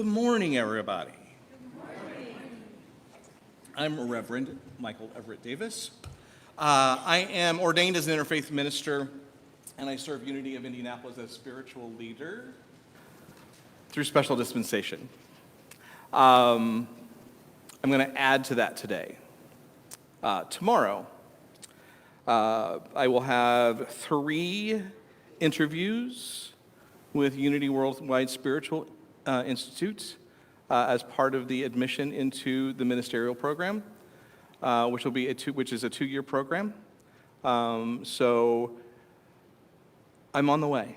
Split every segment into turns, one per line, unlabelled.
Good morning, everybody. I'm Reverend Michael Everett Davis. I am ordained as an interfaith minister, and I serve Unity of Indianapolis as spiritual leader through special dispensation. I'm going to add to that today. Tomorrow, I will have 3 interviews with Unity Worldwide Spiritual Institute as part of the admission into the ministerial program, which is a 2-year program. So I'm on the way.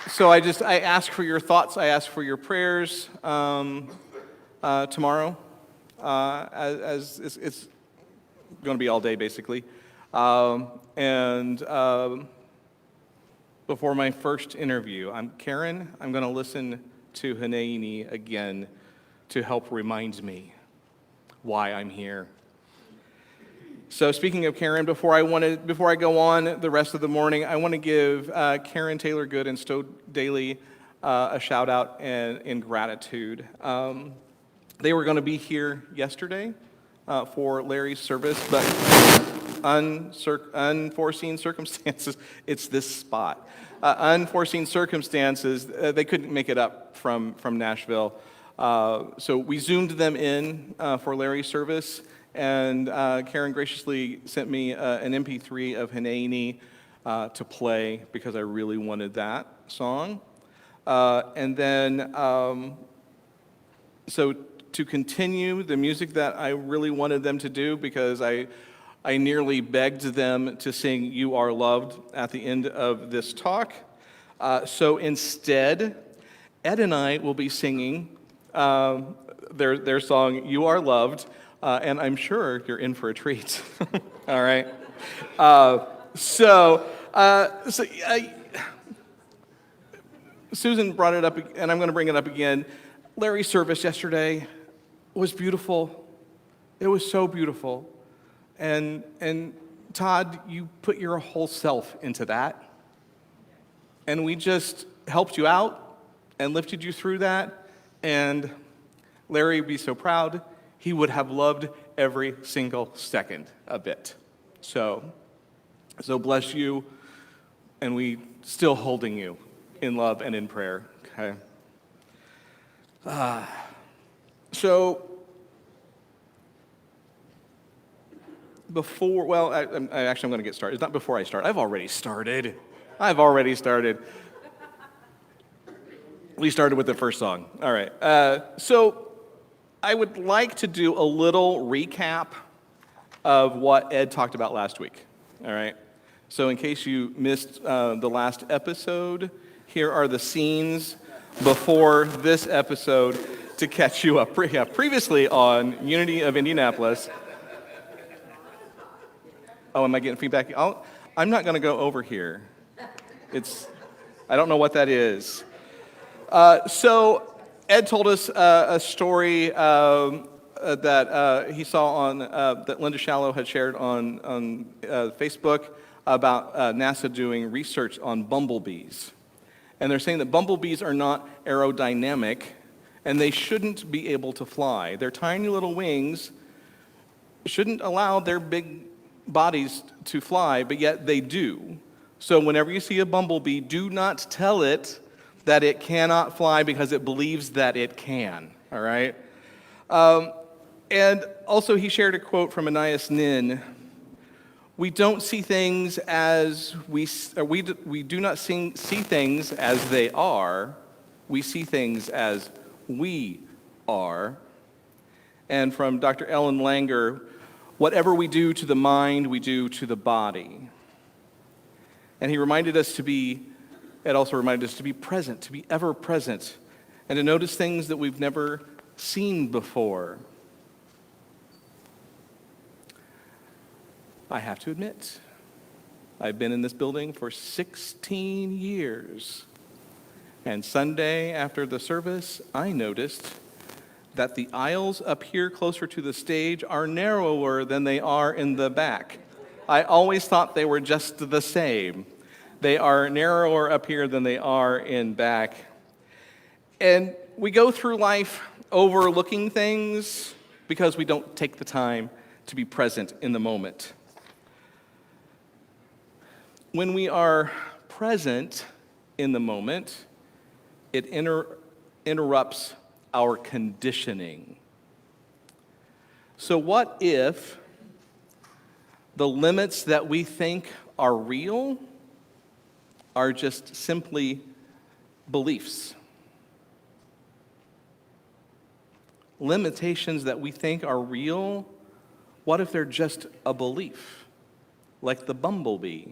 So I ask for your thoughts. I ask for your prayers tomorrow, as it's going to be all day basically. Before my first interview, I'm going to listen to Hineini again to help remind me why I'm here. So speaking of Karen, before I go on the rest of the morning, I want to give Karen Taylor Good and Stowe Daly a shout out and gratitude. They were going to be here yesterday for Larry's service, but unforeseen circumstances, it's this spot. Unforeseen circumstances, they couldn't make it up from Nashville. So we Zoomed them in for Larry's service, and Karen graciously sent me an MP3 of Hineini to play because I really wanted that song. And then, so to continue the music that I really wanted them to do, because I nearly begged them to sing "You Are Loved" at the end of this talk. So instead, Ed and I will be singing their song "You Are Loved," and I'm sure you're in for a treat. All right. Susan brought it up, and I'm going to bring it up again. Larry's service yesterday was beautiful. It was so beautiful. And Todd, you put your whole self into that. And we just helped you out and lifted you through that. And Larry would be so proud. He would have loved every single second of it. So bless you. And we still holding you in love and in prayer. Okay. I'm going to get started. It's not before I start. I've already started. We started with the first song. All right. So I would like to do a little recap of what Ed talked about last week. All right. So in case you missed the last episode, here are the scenes before this episode to catch you up. Previously on Unity of Indianapolis. Oh, am I getting feedback? I'm not going to go over here. I don't know what that is. So Ed told us a story that he saw on that Linda Shallow had shared on Facebook about NASA doing research on bumblebees. And they're saying that bumblebees are not aerodynamic, and they shouldn't be able to fly. Their tiny little wings shouldn't allow their big bodies to fly, but yet they do. So whenever you see a bumblebee, do not tell it that it cannot fly because it believes that it can, all right? And also he shared a quote from Anais Nin. We don't see things as we do not see things as they are. We see things as we are. And from Dr. Ellen Langer, whatever we do to the mind, we do to the body. And Ed also reminded us to be present, to be ever present, and to notice things that we've never seen before. I have to admit, I've been in this building for 16 years. And Sunday after the service, I noticed that the aisles up here closer to the stage are narrower than they are in the back. I always thought they were just the same. They are narrower up here than they are in back. And we go through life overlooking things because we don't take the time to be present in the moment. When we are present in the moment, it interrupts our conditioning. So what if the limits that we think are real are just simply beliefs? Limitations that we think are real, what if they're just a belief? Like the bumblebee.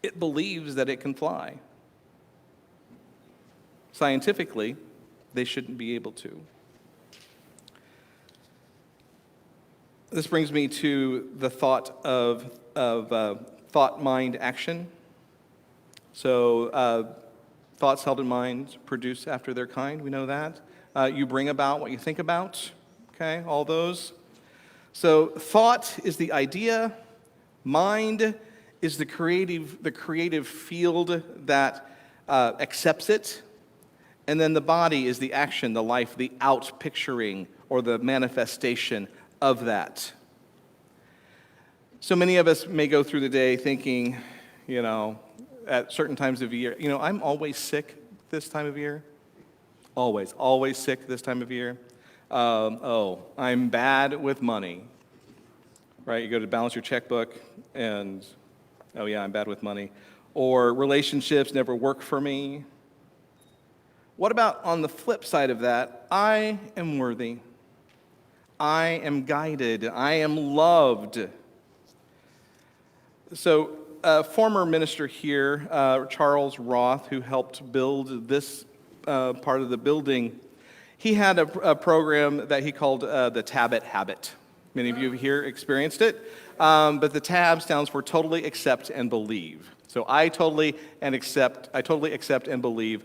It believes that it can fly. Scientifically, they shouldn't be able to. This brings me to the thought of thought, mind, action. So thoughts held in mind produce after their kind. We know that. You bring about what you think about. Okay, all those. So thought is the idea. Mind is the creative field that accepts it. And then the body is the action, the life, the out-picturing or the manifestation of that. So many of us may go through the day thinking, at certain times of year, I'm always sick this time of year. Always sick this time of year. I'm bad with money. Right? You go to balance your checkbook and, I'm bad with money. Or relationships never work for me. What about on the flip side of that? I am worthy. I am guided. I am loved. So a former minister here, Charles Roth, who helped build this part of the building, he had a program that he called the TABIT habit. Many of you here experienced it. But the TAB stands for totally accept and believe. So I totally accept and believe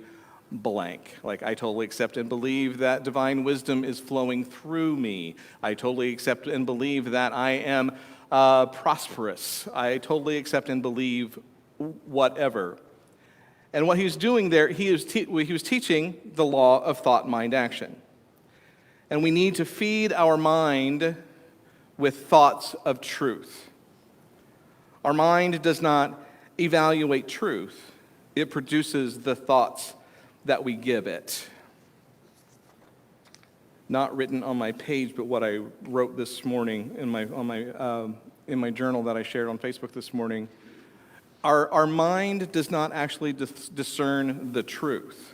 blank. Like I totally accept and believe that divine wisdom is flowing through me. I totally accept and believe that I am prosperous. I totally accept and believe whatever. And what he was doing there, he was teaching the law of thought, mind, action. And we need to feed our mind with thoughts of truth. Our mind does not evaluate truth. It produces the thoughts that we give it. Not written on my page, but what I wrote this morning in my journal that I shared on Facebook this morning. Our mind does not actually discern the truth.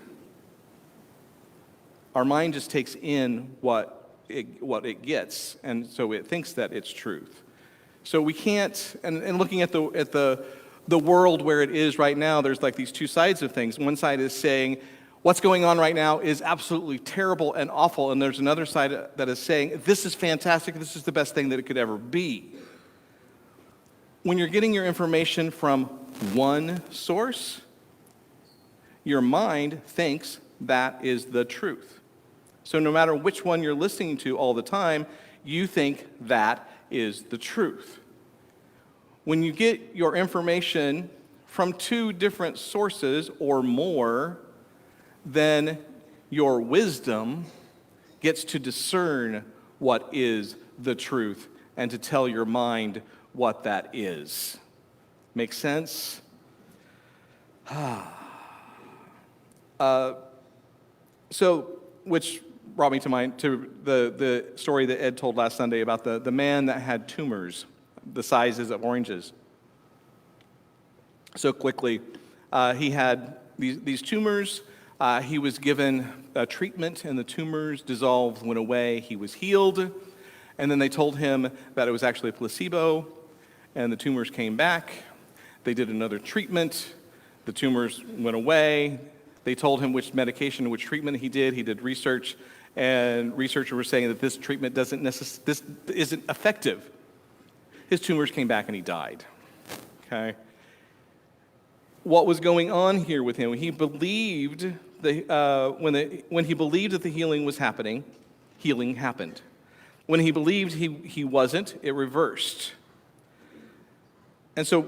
Our mind just takes in what it gets, and so it thinks that it's truth. So we can't. And looking at the world where it is right now, there's like these two sides of things. One side is saying, what's going on right now is absolutely terrible and awful. And there's another side that is saying, this is fantastic, this is the best thing that it could ever be. When you're getting your information from one source, your mind thinks that is the truth. So no matter which one you're listening to all the time, you think that is the truth. When you get your information from two different sources or more, then your wisdom gets to discern what is the truth and to tell your mind what that is. Make sense? Which brought me to mind to the story that Ed told last Sunday about the man that had tumors the sizes of oranges. So quickly, he had these tumors. He was given a treatment, and the tumors dissolved, went away. He was healed. And then they told him that it was actually a placebo, and the tumors came back. They did another treatment. The tumors went away. They told him which medication, which treatment he did. He did research, and researchers were saying that this treatment this isn't effective. His tumors came back, and he died. Okay. What was going on here with him? He believed when he believed that the healing was happening, healing happened. When he believed he wasn't, it reversed. And so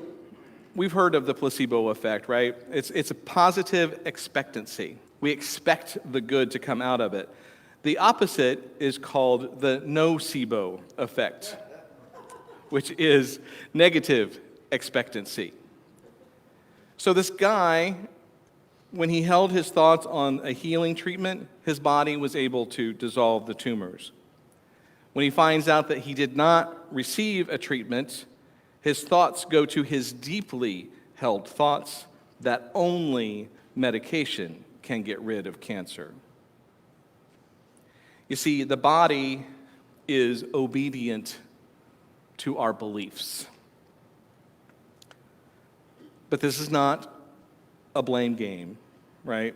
we've heard of the placebo effect, right? It's a positive expectancy. We expect the good to come out of it. The opposite is called the nocebo effect, which is negative expectancy. So this guy, when he held his thoughts on a healing treatment, his body was able to dissolve the tumors. When he finds out that he did not receive a treatment, his thoughts go to his deeply held thoughts that only medication can get rid of cancer. You see, the body is obedient to our beliefs. But this is not a blame game, right?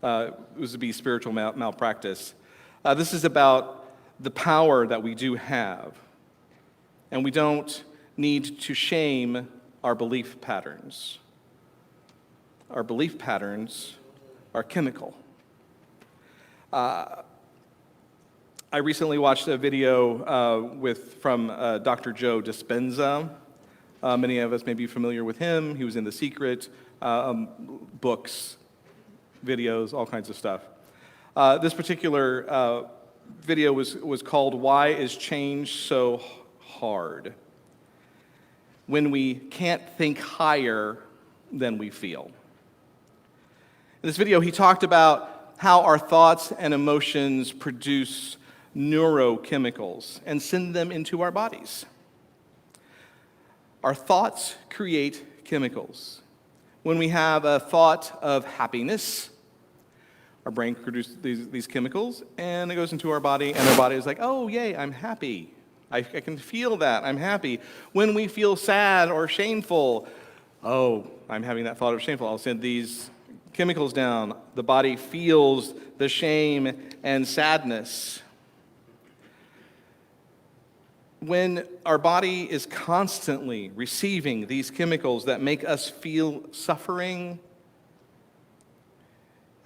It was to be spiritual malpractice. This is about the power that we do have. And we don't need to shame our belief patterns. Our belief patterns are chemical. I recently watched a video from Dr. Joe Dispenza. Many of us may be familiar with him. He was in The Secret, books, videos, all kinds of stuff. This particular video was called "Why is Change So Hard?" When we can't think higher than we feel. In this video, he talked about how our thoughts and emotions produce neurochemicals and send them into our bodies. Our thoughts create chemicals. When we have a thought of happiness, our brain produces these chemicals, and it goes into our body, and our body is like, oh, yay, I'm happy. I can feel that, I'm happy. When we feel sad or shameful, oh, I'm having that thought of shameful, I'll send these chemicals down. The body feels the shame and sadness. When our body is constantly receiving these chemicals that make us feel suffering,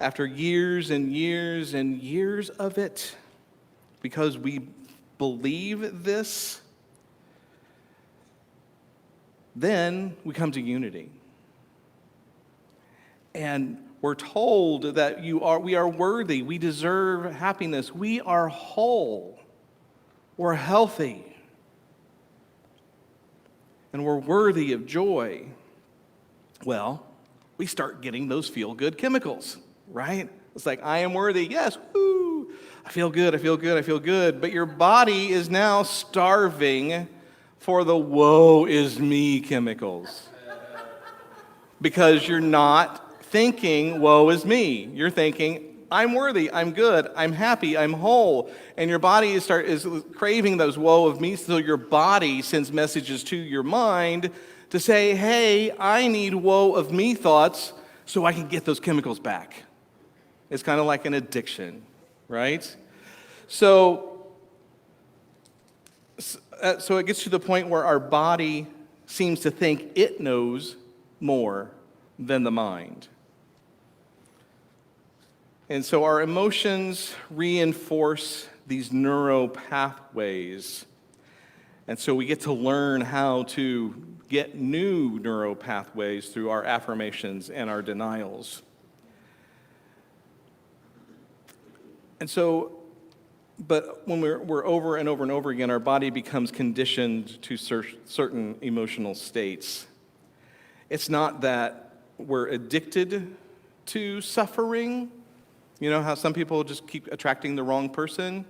after years and years and years of it, because we believe this, then we come to unity. And we're told that we are worthy, we deserve happiness, we are whole, we're healthy, and we're worthy of joy. Well, we start getting those feel-good chemicals, right? It's like, I am worthy, yes, woo, I feel good, I feel good, I feel good. But your body is now starving for the woe is me chemicals. Because you're not thinking, woe is me. You're thinking, I'm worthy, I'm good, I'm happy, I'm whole. And your body is craving those woe of me, so your body sends messages to your mind to say, hey, I need woe of me thoughts so I can get those chemicals back. It's kind of like an addiction, right? So it gets to the point where our body seems to think it knows more than the mind. And so our emotions reinforce these neural pathways. And so we get to learn how to get new neural pathways through our affirmations and our denials. And so, but when we're over and over and over again, our body becomes conditioned to certain emotional states. It's not that we're addicted to suffering. You know how some people just keep attracting the wrong person?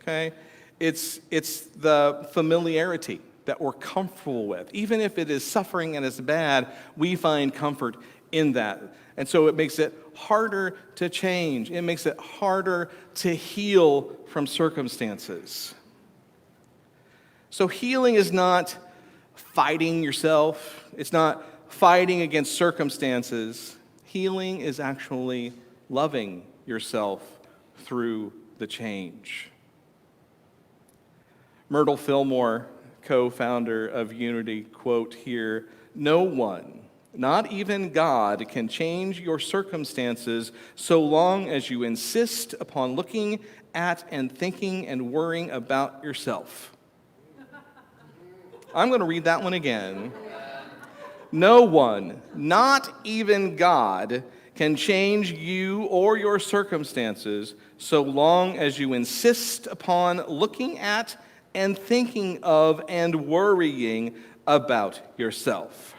Okay? It's the familiarity that we're comfortable with. Even if it is suffering and it's bad, we find comfort in that. And so it makes it harder to change. It makes it harder to heal from circumstances. So healing is not fighting yourself. It's not fighting against circumstances. Healing is actually loving yourself through the change. Myrtle Fillmore, co-founder of Unity, quote here, "No one, not even God, can change your circumstances so long as you insist upon looking at and thinking and worrying about yourself." I'm going to read that one again. No one, not even God, can change you or your circumstances so long as you insist upon looking at and thinking of and worrying about yourself.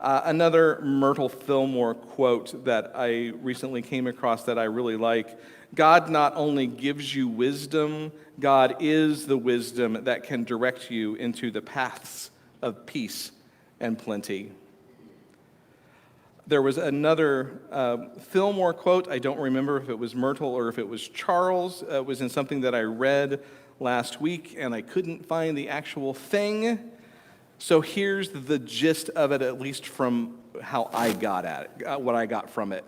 Another Myrtle Fillmore quote that I recently came across that I really like: God not only gives you wisdom, God is the wisdom that can direct you into the paths of peace and plenty. There was another Fillmore quote. I don't remember if it was Myrtle or if it was Charles. It was in something that I read last week, and I couldn't find the actual thing. So here's the gist of it, at least from how I got at it, what I got from it.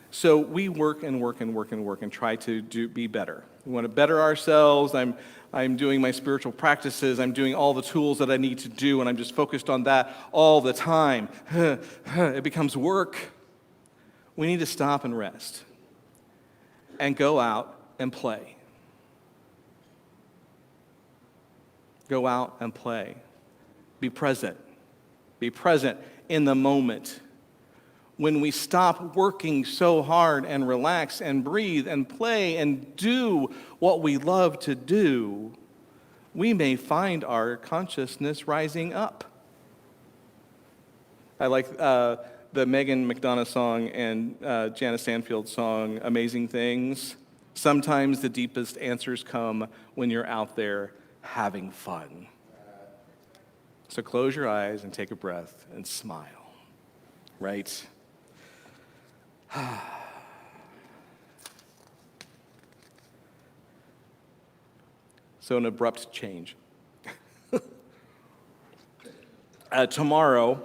So we work and work and work and work and try to be better. We want to better ourselves. I'm doing my spiritual practices. I'm doing all the tools that I need to do, and I'm just focused on that all the time. It becomes work. We need to stop and rest and go out and play. Go out and play. Be present. Be present in the moment. When we stop working so hard and relax and breathe and play and do what we love to do, we may find our consciousness rising up. I like the Megan McDonough song and Janice Sandfield song, Amazing Things. Sometimes the deepest answers come when you're out there having fun. So close your eyes and take a breath and smile, right? So an abrupt change. Tomorrow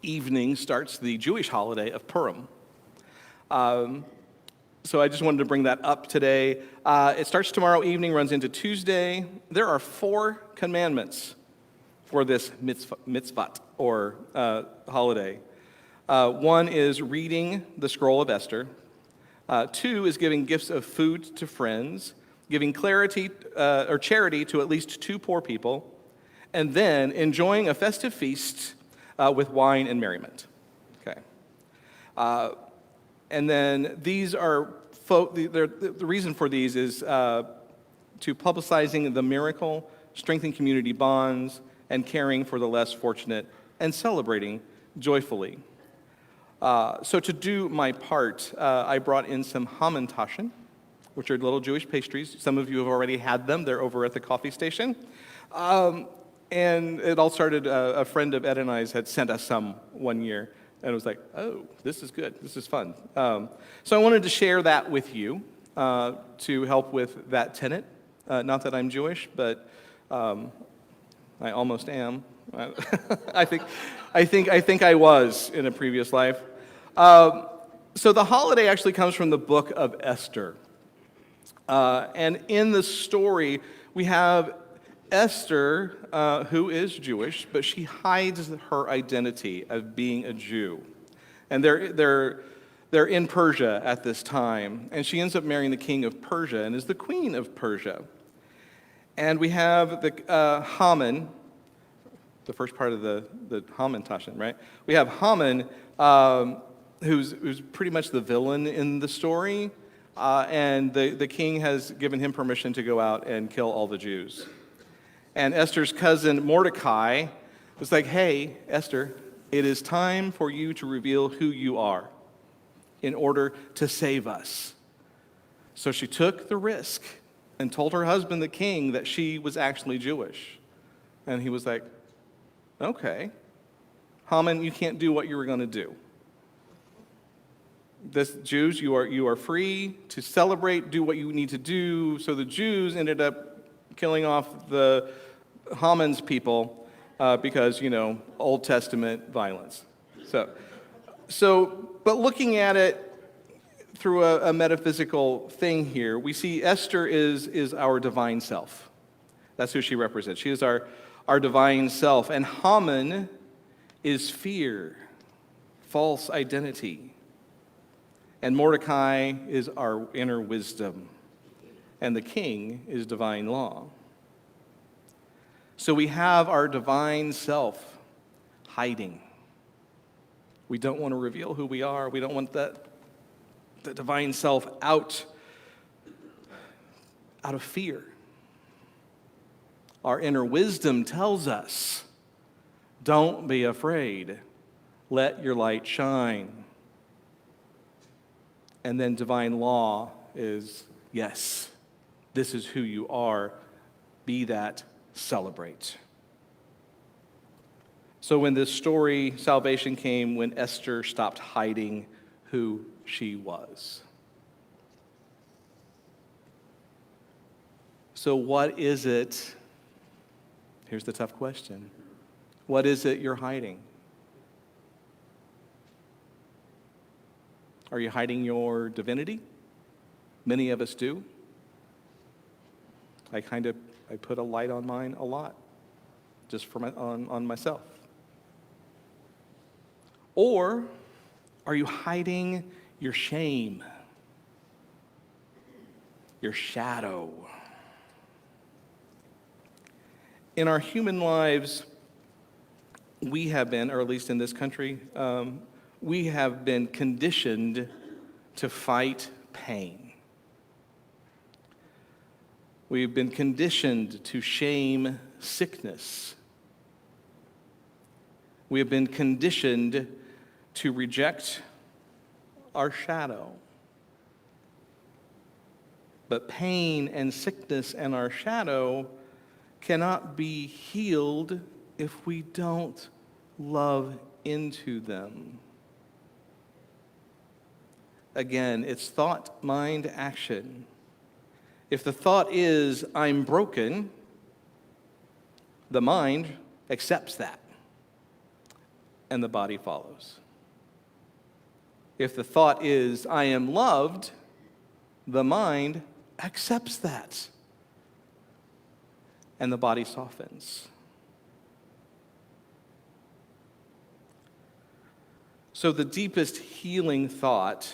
evening starts the Jewish holiday of Purim. So I just wanted to bring that up today. It starts tomorrow evening, runs into Tuesday. There are 4 commandments for this mitzvah, or holiday. 1 is reading the scroll of Esther. 2 is giving gifts of food to friends, giving charity to at least 2 poor people, and then enjoying a festive feast with wine and merriment. Okay. And then these are, the reason for these is to publicizing the miracle, strengthening community bonds, and caring for the less fortunate, and celebrating joyfully. So to do my part, I brought in some Hamantaschen, which are little Jewish pastries. Some of you have already had them. They're over at the coffee station. And it all started, a friend of Ed and I's had sent us some one year, and it was like, oh, this is good. This is fun. So I wanted to share that with you to help with that tenet. Not that I'm Jewish, but I almost am. I think I was in a previous life. So the holiday actually comes from the book of Esther. And in the story, we have Esther, who is Jewish, but she hides her identity of being a Jew. And they're in Persia at this time. And she ends up marrying the king of Persia and is the queen of Persia. And we have the Haman, the first part of the Hamantaschen, right? We have Haman, who's pretty much the villain in the story, and the king has given him permission to go out and kill all the Jews. And Esther's cousin Mordecai was like, hey, Esther, it is time for you to reveal who you are in order to save us. So she took the risk and told her husband, the king, that she was actually Jewish. And he was like, okay, Haman, you can't do what you were going to do. This Jews, you are free to celebrate, do what you need to do. So the Jews ended up killing off the Haman's people because, Old Testament violence. But looking at it through a metaphysical thing here, we see Esther is our divine self. That's who she represents. She is our divine self. And Haman is fear, false identity. And Mordecai is our inner wisdom. And the king is divine law. So we have our divine self hiding. We don't want to reveal who we are. We don't want the divine self out of fear. Our inner wisdom tells us, don't be afraid. Let your light shine. And then divine law is, yes, this is who you are. Be that, celebrate. So when this story, salvation came when Esther stopped hiding who she was. So what is it? Here's the tough question. What is it you're hiding? Are you hiding your divinity? Many of us do. I put a light on mine a lot, just on myself. Or are you hiding your shame, your shadow? In our human lives, we have been, or at least in this country, we have been conditioned to fight pain. We've been conditioned to shame sickness. We have been conditioned to reject our shadow. But pain and sickness and our shadow cannot be healed if we don't love into them. Again, it's thought, mind, action. If the thought is, I'm broken, the mind accepts that, and the body follows. If the thought is, I am loved, the mind accepts that, and the body softens. So the deepest healing thought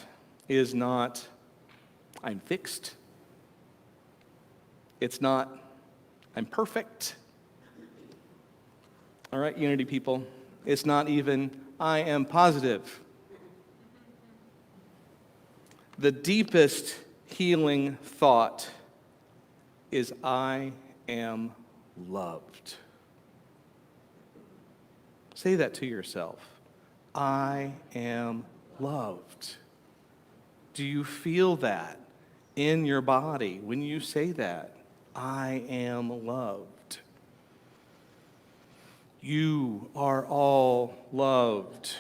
is not, I'm fixed. It's not, I'm perfect. All right, Unity people. It's not even, I am positive. The deepest healing thought is, I am loved. Say that to yourself. I am loved. Do you feel that in your body when you say that? I am loved. You are all loved.